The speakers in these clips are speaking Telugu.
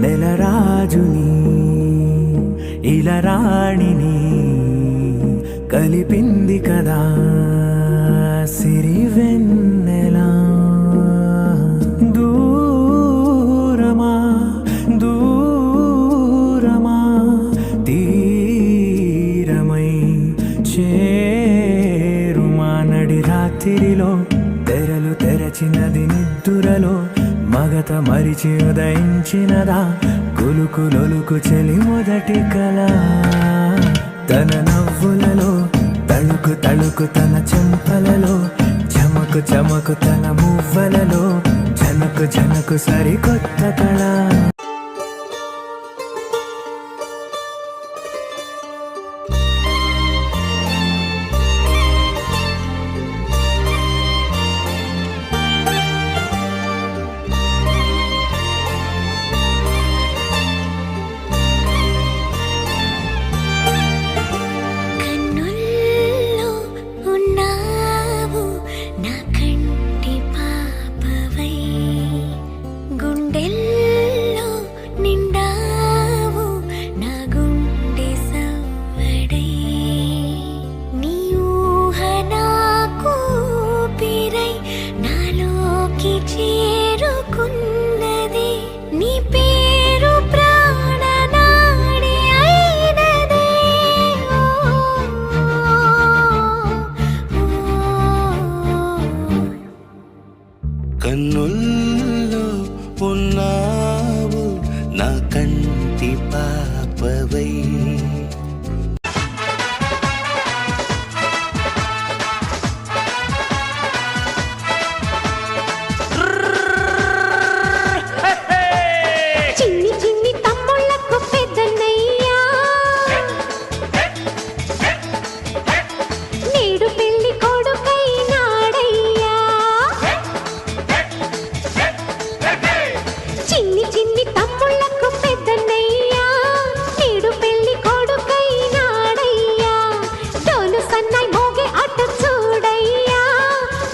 నెలరాజుని ఇలరాణిని కలిపింది కదా సిరివెన్నెలా. దూరమా దూరమా తీరమై చేరుమా నడి రాత్రిలో తెరలు తెరచినది నిద్దురలో మగత మరిచి ఉదయించినదా కులుకులొలుకు చెలి మొదటి కళ. తన నవ్వులలో తళుకు తళుకు తన చెంపలలో చమకు చమకు తన మువ్వలలో జనకు జనకు సరికొత్త కళ. కన్నుల్లో ఉన్నావు నా కంటి పాపవై. చిన్ని చిన్ని తమ్ముళ్ళకు పెద్దన్నయ్యా నేడు పెళ్లి కొడుకైనాడయ్యా. చిన్ని చిన్ని తమ్ముళ్ళకు పెద్దన్నయ్యా నేడు పెళ్లి కొడుకైనాడయ్యా. డోలు సన్నాయి మోగే అటు చూడయ్యా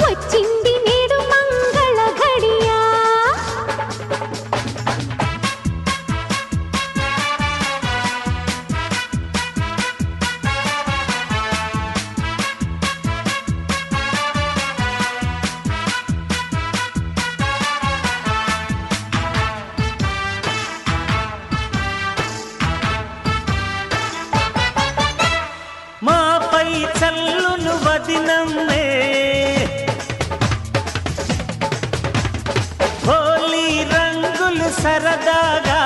వచ్చింది నేడు మంగళ ఘడియా. మాపై చల్లును వదినమ్మే హోలీ రంగులు సరదాగా.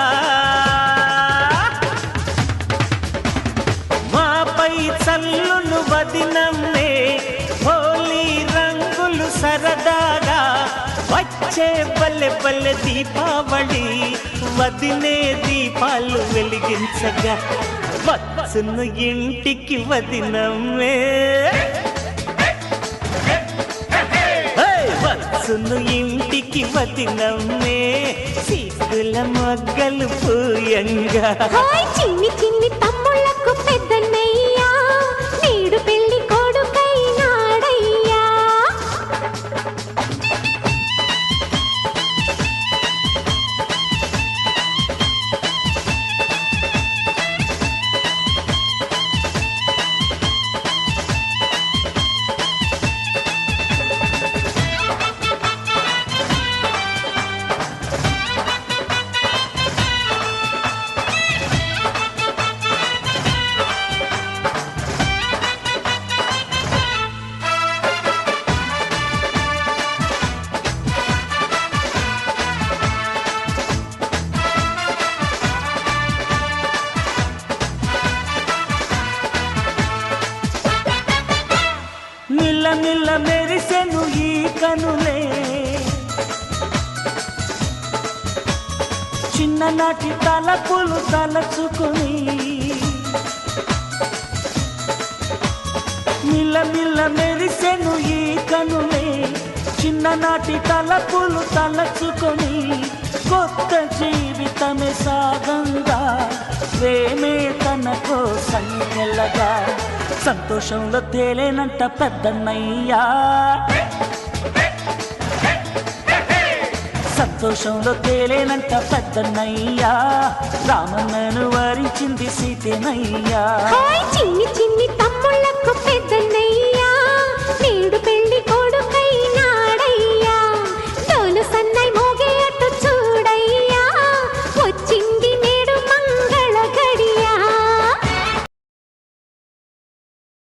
మాపై చల్లును వదినమ్మే హోలీ రంగులు సరదాగా. వచ్చే బల్లె బల్లె దీపావళి వదినే దీపాలు వెలిగించగా వచ్చును ఇంటికి వదినమ్మే. వచ్చును ఇంటికి వదినమ్మే సిగ్గుల మొగ్గలు పూయంగా. చిన్ని చిన్ని తమ్ముళ్ళకు పెద్దన్నయ్యా నేడు పెళ్లి కొడుకైనాడయ్యా. నిల్ల నిల్ల మెరిసెను ఈ కనులే చిన్ననాటి తలపులు తలచుకుని. నిల్ల నిల్ల మెరిసెను ఈ కనులే చిన్ననాటి తలపులు తలచుకొని. కొత్త జీవితమే సాగంగా ప్రేమే తన కోసం వెళ్ళగా సంతోషంలో తేలేనంట పెద్దన్నయ్యా. సంతోషంలో తేలేనంట పెద్దన్నయ్యా రామన్నను వరించింది సీతేనయ్యా హాయ్ చిన్ని చిన్ని తమ్ముళ్ళకు పెద్దన్నయ్యా